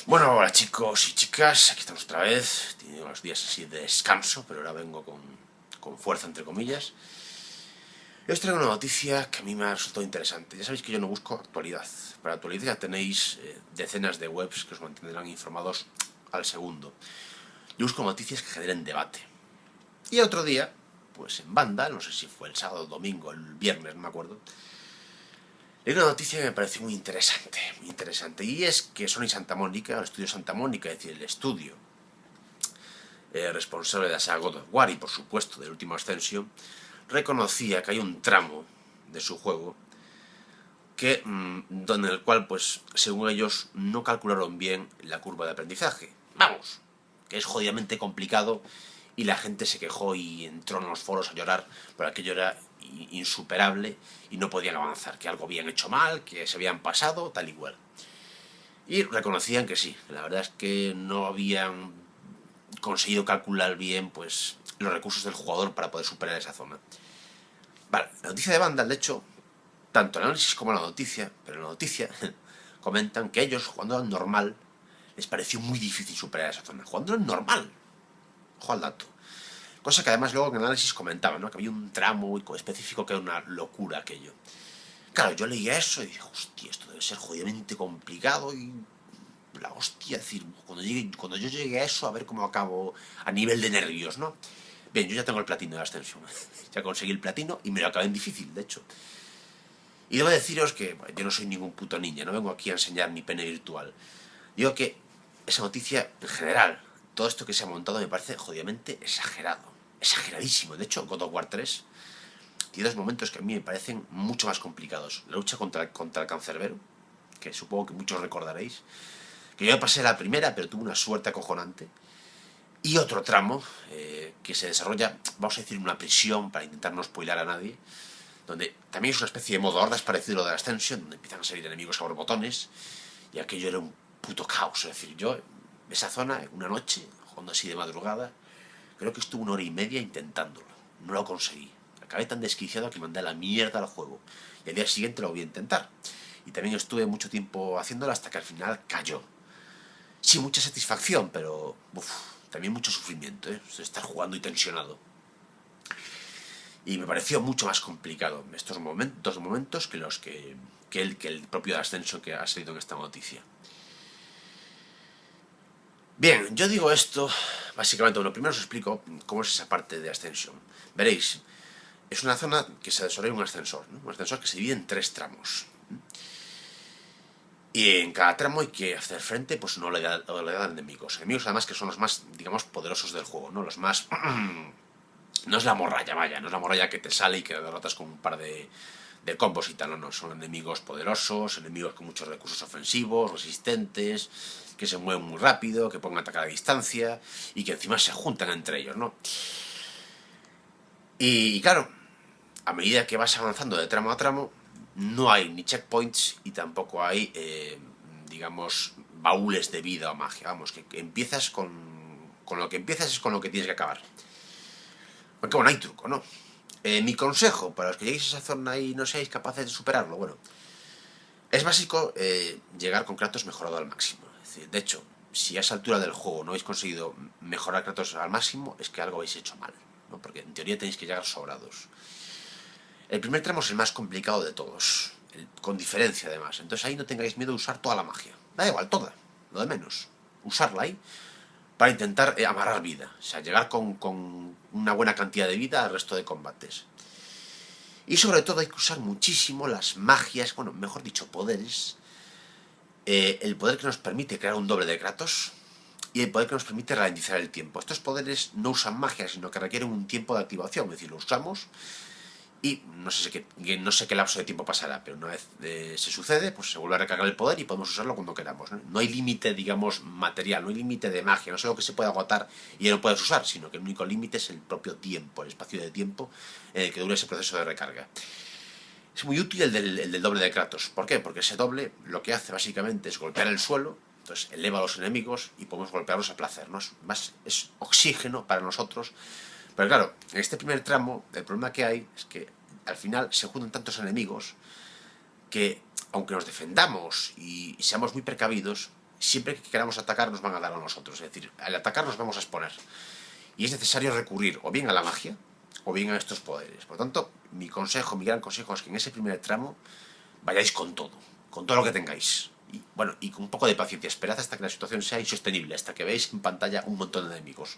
Bueno, hola chicos y chicas, aquí estamos otra vez. Tiene unos días así de descanso, pero ahora vengo con fuerza, entre comillas. Y os traigo una noticia que a mí me ha resultado interesante. Ya sabéis que yo no busco actualidad. Para actualidad tenéis decenas de webs que os mantendrán informados al segundo. Yo busco noticias que generen debate. Y otro día, pues en banda, no sé si fue el sábado, el domingo, el viernes, no me acuerdo, leí una noticia que me pareció muy interesante, muy interesante. Y es que Sony Santa Mónica, el estudio Santa Mónica, es decir, el estudio responsable de la saga God of War y por supuesto del último Ascension, reconocía que hay un tramo de su juego en el cual, pues, según ellos, no calcularon bien la curva de aprendizaje. Vamos, que es jodidamente complicado y la gente se quejó y entró en los foros a llorar, porque aquello era insuperable y no podían avanzar, que algo habían hecho mal, que se habían pasado, tal y cual. Y reconocían que sí, la verdad es que no habían conseguido calcular bien, pues, los recursos del jugador para poder superar esa zona. Vale, la noticia de Vandal, de hecho, tanto el análisis como la noticia, pero en la noticia comentan que ellos, jugando al normal, les pareció muy difícil superar esa zona. Jugando al normal, ojo al dato. Cosa que además luego en el análisis comentaban, ¿no? Que había un tramo específico que era una locura aquello. Claro, yo leía eso y dije, hostia, esto debe ser jodidamente complicado y la hostia, es decir, cuando yo llegue a eso, a ver cómo acabo a nivel de nervios, ¿no? Bien, yo ya tengo el platino de Ascension. Ya conseguí el platino y me lo acabé en difícil, de hecho. Y debo deciros que bueno, yo no soy ningún puto ninja, no vengo aquí a enseñar mi pene virtual. Digo que esa noticia, en general, todo esto que se ha montado me parece jodidamente exagerado. Exageradísimo. De hecho, God of War 3 tiene dos momentos que a mí me parecen mucho más complicados. La lucha contra el cancerbero, que supongo que muchos recordaréis. Que yo me pasé la primera, pero tuve una suerte acojonante. Y otro tramo que se desarrolla, vamos a decir, en una prisión, para intentar no spoilar a nadie, donde también es una especie de modo hordas parecido a lo de Ascension, donde empiezan a salir enemigos a borbotones, y aquello era un puto caos. Es decir, yo, esa zona, una noche, jugando así de madrugada, creo que estuve 1 hora y media intentándolo. No lo conseguí. Acabé tan desquiciado que mandé a la mierda al juego. Y al día siguiente lo voy a intentar. Y también estuve mucho tiempo haciéndolo hasta que al final cayó. Sí, mucha satisfacción, pero también mucho sufrimiento, ¿eh? Estar jugando y tensionado. Y me pareció mucho más complicado estos momentos que los que el propio ascenso que ha salido en esta noticia. Bien, yo digo esto, básicamente, bueno, primero os explico cómo es esa parte de Ascension. Veréis, es una zona que se desarrolla un ascensor, ¿no? Un ascensor que se divide en 3 tramos. Y en cada tramo hay que hacer frente, pues, una oleada de enemigos. Enemigos, además, que son los más, digamos, poderosos del juego, ¿no? Los más... no es la morralla, vaya, no es la morralla que te sale y que derrotas con un par de combos y tal, no, no, son enemigos poderosos, enemigos con muchos recursos ofensivos, resistentes, que se mueven muy rápido, que pueden atacar a distancia y que encima se juntan entre ellos, ¿no? Y claro, a medida que vas avanzando de tramo a tramo, no hay ni checkpoints y tampoco hay, digamos, baúles de vida o magia. Vamos, que empiezas con lo que empiezas es con lo que tienes que acabar. Porque bueno, hay truco, ¿no? Mi consejo para los que lleguéis a esa zona y no seáis capaces de superarlo, bueno, es básico llegar con Kratos mejorado al máximo. Es decir, de hecho, si a esa altura del juego no habéis conseguido mejorar Kratos al máximo, es que algo habéis hecho mal, ¿no? Porque en teoría tenéis que llegar sobrados. El primer tramo es el más complicado de todos, con diferencia además. Entonces ahí no tengáis miedo de usar toda la magia. Da igual, toda, lo de menos. Usarla ahí para intentar amarrar vida. O sea, llegar con una buena cantidad de vida al resto de combates. Y sobre todo hay que usar muchísimo las magias, bueno, mejor dicho, poderes. El poder que nos permite crear un doble de Kratos y el poder que nos permite ralentizar el tiempo. Estos poderes no usan magia, sino que requieren un tiempo de activación. Es decir, lo usamos y no sé qué lapso de tiempo pasará, pero una vez se sucede, pues se vuelve a recargar el poder y podemos usarlo cuando queramos, ¿no? No hay límite, digamos, material, no hay límite de magia, no es algo que se pueda agotar y ya no puedes usar, sino que el único límite es el propio tiempo, el espacio de tiempo en el que dura ese proceso de recarga. Es muy útil el del doble de Kratos. ¿Por qué? Porque ese doble lo que hace básicamente es golpear el suelo, entonces eleva a los enemigos y podemos golpearlos a placer, ¿no? Es oxígeno para nosotros. Pero claro, en este primer tramo el problema que hay es que al final se juntan tantos enemigos que, aunque nos defendamos y seamos muy precavidos, siempre que queramos atacar nos van a dar a nosotros. Es decir, al atacar nos vamos a exponer. Y es necesario recurrir o bien a la magia o bien a estos poderes. Por lo tanto, mi gran consejo es que en ese primer tramo vayáis con todo lo que tengáis. Y bueno, y con un poco de paciencia, esperad hasta que la situación sea insostenible, hasta que veáis en pantalla un montón de enemigos.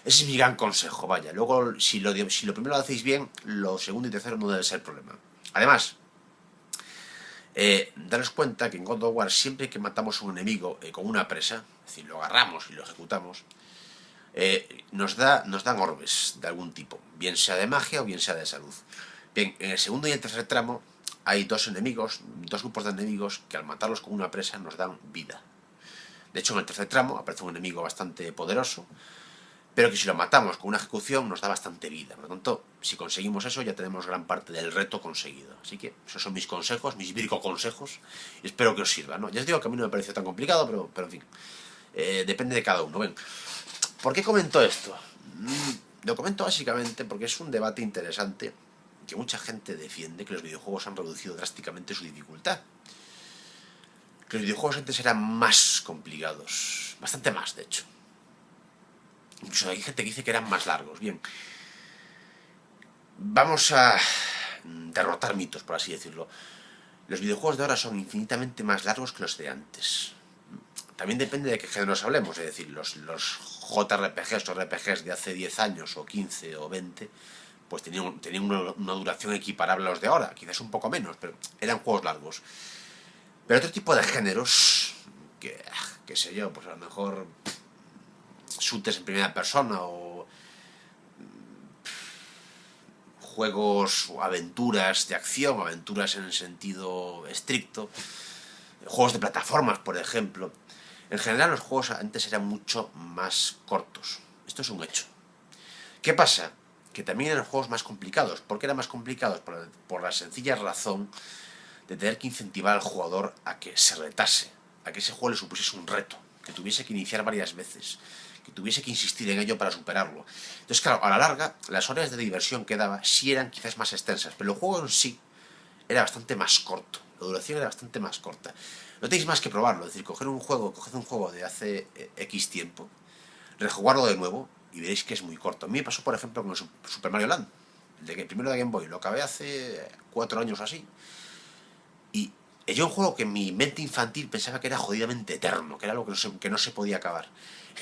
Ese es mi gran consejo, vaya. Luego, si lo primero lo hacéis bien, lo segundo y tercero no debe ser problema. Además, daros cuenta que en God of War siempre que matamos a un enemigo con una presa, es decir, lo agarramos y lo ejecutamos, nos dan orbes de algún tipo, bien sea de magia o bien sea de salud. Bien, en el segundo y el tercer tramo hay dos grupos de enemigos que al matarlos con una presa nos dan vida. De hecho, en el tercer tramo aparece un enemigo bastante poderoso, pero que si lo matamos con una ejecución nos da bastante vida. Por lo tanto, si conseguimos eso ya tenemos gran parte del reto conseguido. Así que esos son mis consejos, mis virgo consejos, y espero que os sirva, ¿no? Ya os digo que a mí no me pareció tan complicado, pero en fin, depende de cada uno. Ven, ¿por qué comento esto? Lo comento básicamente porque es un debate interesante que mucha gente defiende que los videojuegos han reducido drásticamente su dificultad. Que los videojuegos antes eran más complicados, bastante más de hecho. Incluso hay gente que dice que eran más largos. Bien, vamos a derrotar mitos, por así decirlo. Los videojuegos de ahora son infinitamente más largos que los de antes. También depende de qué géneros hablemos, es decir, los JRPGs o RPGs de hace 10 años o 15 o 20 pues tenían una duración equiparable a los de ahora, quizás un poco menos, pero eran juegos largos. Pero otro tipo de géneros, qué sé yo, pues a lo mejor shooters en primera persona o juegos o aventuras de acción, aventuras en el sentido estricto, juegos de plataformas, por ejemplo. En general los juegos antes eran mucho más cortos. Esto es un hecho. ¿Qué pasa? Que también eran juegos más complicados. ¿Por qué eran más complicados? Por la sencilla razón de tener que incentivar al jugador a que se retase, a que ese juego le supusiese un reto, que tuviese que iniciar varias veces, que tuviese que insistir en ello para superarlo. Entonces, claro, a la larga, las horas de diversión que daba sí eran quizás más extensas, pero el juego en sí era bastante más corto. La duración era bastante más corta. No tenéis más que probarlo, es decir, coged un juego de hace X tiempo, rejugarlo de nuevo y veréis que es muy corto. A mí me pasó, por ejemplo, con el Super Mario Land, el primero de Game Boy, lo acabé hace 4 años así. Y yo un juego que en mi mente infantil pensaba que era jodidamente eterno, que era algo que no se podía acabar.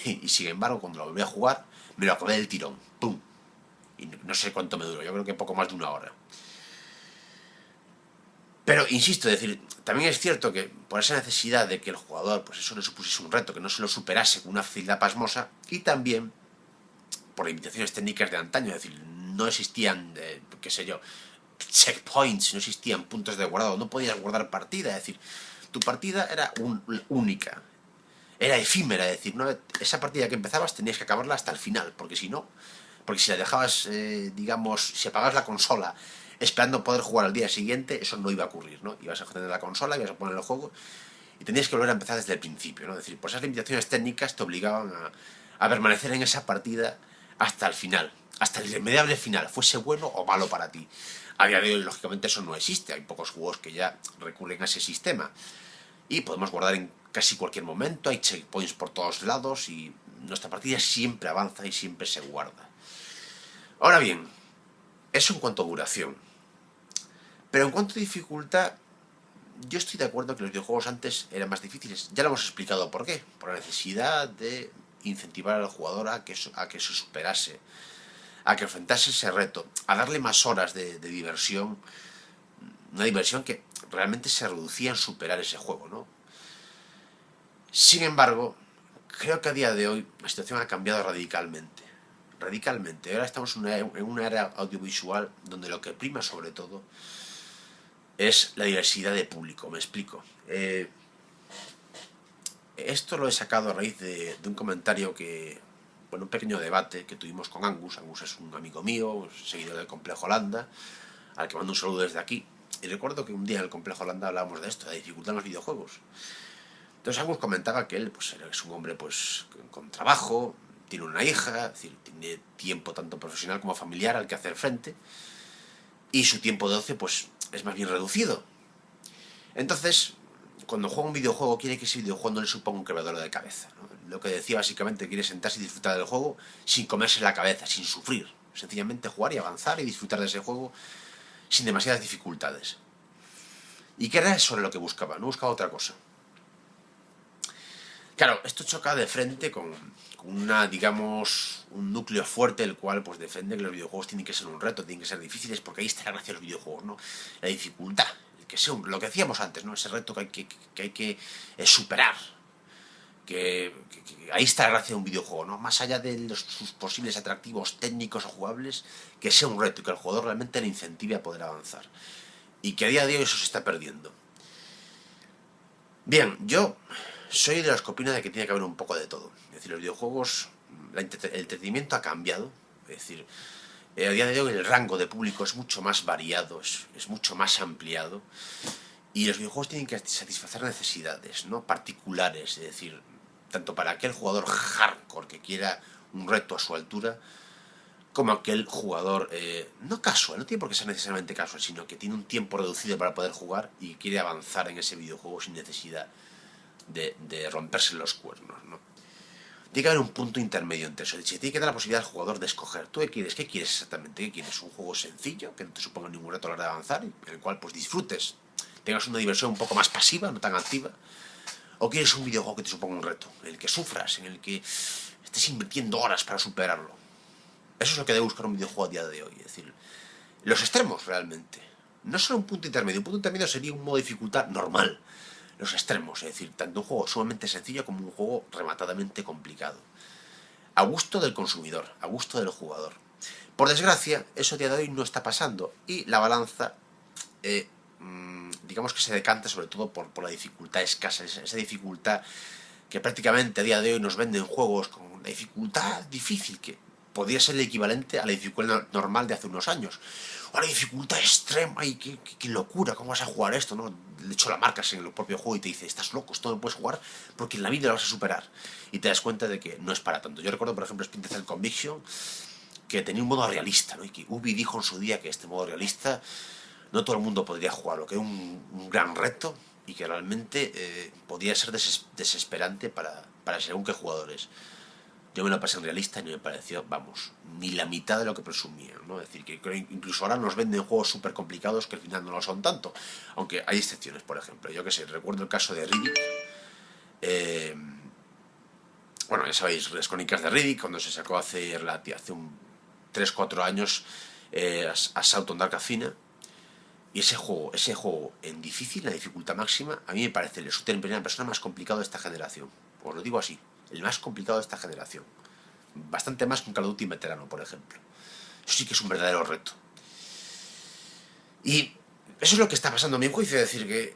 Y sin embargo, cuando lo volví a jugar, me lo acabé del tirón. ¡Pum! Y no sé cuánto me duró, yo creo que poco más de 1 hora. Pero, insisto, es decir, también es cierto que por esa necesidad de que el jugador, pues eso le supusiese un reto, que no se lo superase con una facilidad pasmosa, y también por limitaciones técnicas de antaño, es decir, no existían, qué sé yo, checkpoints, no existían puntos de guardado, no podías guardar partida, es decir, tu partida era única, era efímera, es decir, esa partida que empezabas tenías que acabarla hasta el final, porque si si la dejabas, digamos, si apagabas la consola esperando poder jugar al día siguiente, eso no iba a ocurrir, ¿no? Ibas a tener la consola, ibas a poner el juego y tenías que volver a empezar desde el principio, ¿no? Es decir, pues esas limitaciones técnicas te obligaban a permanecer en esa partida hasta el final, hasta el irremediable final, fuese bueno o malo para ti. A día de hoy, lógicamente, eso no existe. Hay pocos juegos que ya recurren a ese sistema. Y podemos guardar en casi cualquier momento, hay checkpoints por todos lados y nuestra partida siempre avanza y siempre se guarda. Ahora bien, eso en cuanto a duración. Pero en cuanto a dificultad, yo estoy de acuerdo que los videojuegos antes eran más difíciles. Ya lo hemos explicado por qué. Por la necesidad de incentivar al jugador a que se superase, a que enfrentase ese reto, a darle más horas de diversión. Una diversión que realmente se reducía en superar ese juego, ¿no? Sin embargo, creo que a día de hoy la situación ha cambiado radicalmente. Radicalmente. Ahora estamos en una era audiovisual donde lo que prima sobre todo es la diversidad de público. Me explico. Esto lo he sacado a raíz de un comentario un pequeño debate que tuvimos con Angus. Angus es un amigo mío, seguidor del Complejo Holanda, al que mando un saludo desde aquí. Y recuerdo que un día en el Complejo Holanda hablábamos de esto, de la dificultad en los videojuegos. Entonces Angus comentaba que él pues, es un hombre pues, con trabajo, tiene una hija, es decir, tiene tiempo tanto profesional como familiar al que hacer frente, y su tiempo de ocio pues, es más bien reducido. Entonces, cuando juega un videojuego quiere que ese videojuego no le suponga un quebradero de cabeza, ¿no? Lo que decía básicamente, quiere sentarse y disfrutar del juego sin comerse la cabeza, sin sufrir. Sencillamente jugar y avanzar y disfrutar de ese juego sin demasiadas dificultades. ¿Y qué era eso lo que buscaba? No buscaba otra cosa. Claro, esto choca de frente con una, digamos, un núcleo fuerte el cual pues defiende que los videojuegos tienen que ser un reto, tienen que ser difíciles, porque ahí está la gracia de los videojuegos, ¿no? La dificultad, el que sea lo que decíamos antes, ¿no? Ese reto que hay que superar. Ahí está la gracia de un videojuego, ¿no? Más allá de sus posibles atractivos técnicos o jugables, que sea un reto y que el jugador realmente le incentive a poder avanzar. Y que a día de hoy eso se está perdiendo. Bien, yo soy de los que opina de que tiene que haber un poco de todo. Es decir, los videojuegos, el entretenimiento ha cambiado. Es decir, a día de hoy el rango de público es mucho más variado, es mucho más ampliado. Y los videojuegos tienen que satisfacer necesidades, ¿no? Particulares, es decir, tanto para aquel jugador hardcore que quiera un reto a su altura, como aquel jugador no casual, no tiene por qué ser necesariamente casual, sino que tiene un tiempo reducido para poder jugar y quiere avanzar en ese videojuego sin necesidad de romperse los cuernos, ¿no? Tiene que haber un punto intermedio entre eso. Tiene que dar la posibilidad al jugador de escoger. ¿Tú qué quieres? ¿Qué quieres exactamente? ¿Qué quieres? ¿Un juego sencillo, que no te suponga ningún reto a la hora de avanzar, en el cual pues disfrutes, tengas una diversión un poco más pasiva, no tan activa? ¿O quieres un videojuego que te suponga un reto, en el que sufras, en el que estés invirtiendo horas para superarlo? Eso es lo que debe buscar un videojuego a día de hoy. Es decir, los extremos realmente. No solo un punto intermedio. Un punto intermedio sería un modo de dificultad normal. Los extremos, es decir, tanto un juego sumamente sencillo como un juego rematadamente complicado. A gusto del consumidor, a gusto del jugador. Por desgracia, eso a día de hoy no está pasando y la balanza, digamos que se decanta sobre todo por la dificultad escasa, esa dificultad que prácticamente a día de hoy nos venden juegos con una dificultad difícil que podría ser el equivalente a la dificultad normal de hace unos años. O la dificultad extrema y qué locura, ¿cómo vas a jugar esto? ¿No? De hecho, la marcas en el propio juego y te dice, estás loco, esto no puedes jugar porque en la vida lo vas a superar. Y te das cuenta de que no es para tanto. Yo recuerdo, por ejemplo, Splinter Cell Conviction, que tenía un modo realista, ¿no? Y que Ubi dijo en su día que este modo realista no todo el mundo podría jugarlo, que es un gran reto y que realmente podría ser desesperante para según qué jugadores. Yo me lo pasé en realista y no me pareció, vamos, ni la mitad de lo que presumían, ¿no? Es decir, que incluso ahora nos venden juegos súper complicados que al final no lo son tanto. Aunque hay excepciones, por ejemplo. Yo que sé, recuerdo el caso de Riddick. Eh, bueno, ya sabéis, las crónicas de Riddick, cuando se sacó hace un 3-4 años Assault on Dark Athena. Y ese juego en difícil, la dificultad máxima, a mí me parece el shooter en primera persona más complicado de esta generación. Os lo digo así, el más complicado de esta generación. Bastante más que un Call of Duty veterano, por ejemplo. Eso sí que es un verdadero reto. Y eso es lo que está pasando a mi juicio, es decir, que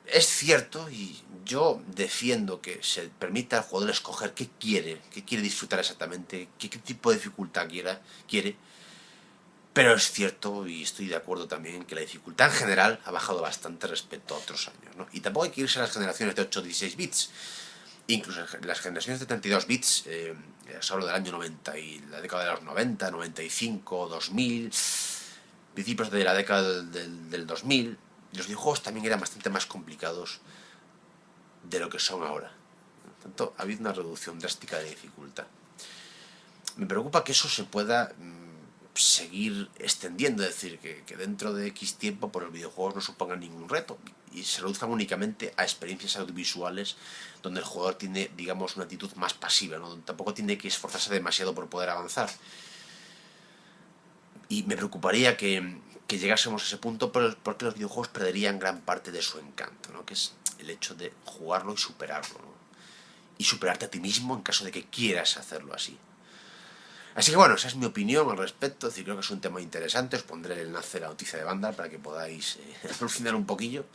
es cierto y yo defiendo que se permita al jugador escoger qué quiere disfrutar exactamente, qué tipo de dificultad quiere. Pero es cierto, y estoy de acuerdo también, que la dificultad en general ha bajado bastante respecto a otros años, ¿no? Y tampoco hay que irse a las generaciones de 8 o 16 bits. Incluso las generaciones de 32 bits, os hablo del año 90 y la década de los 90, 95, 2000, principios de la década del 2000, los videojuegos también eran bastante más complicados de lo que son ahora. Por tanto, ha habido una reducción drástica de dificultad. Me preocupa que eso se pueda seguir extendiendo, es decir, que dentro de X tiempo por los videojuegos no supongan ningún reto y se reduzcan únicamente a experiencias audiovisuales donde el jugador tiene, digamos, una actitud más pasiva, ¿no? Donde tampoco tiene que esforzarse demasiado por poder avanzar. Y me preocuparía que llegásemos a ese punto porque los videojuegos perderían gran parte de su encanto, ¿no? Que es el hecho de jugarlo y superarlo, ¿no? Y superarte a ti mismo en caso de que quieras hacerlo así. Así que bueno, esa es mi opinión al respecto. Es decir, creo que es un tema interesante. Os pondré el enlace de la noticia de banda para que podáis alucinar un poquillo.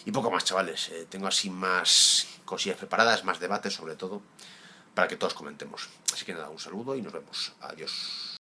Y poco más, chavales. Tengo así más cosillas preparadas, más debates sobre todo, para que todos comentemos. Así que nada, un saludo y nos vemos. Adiós.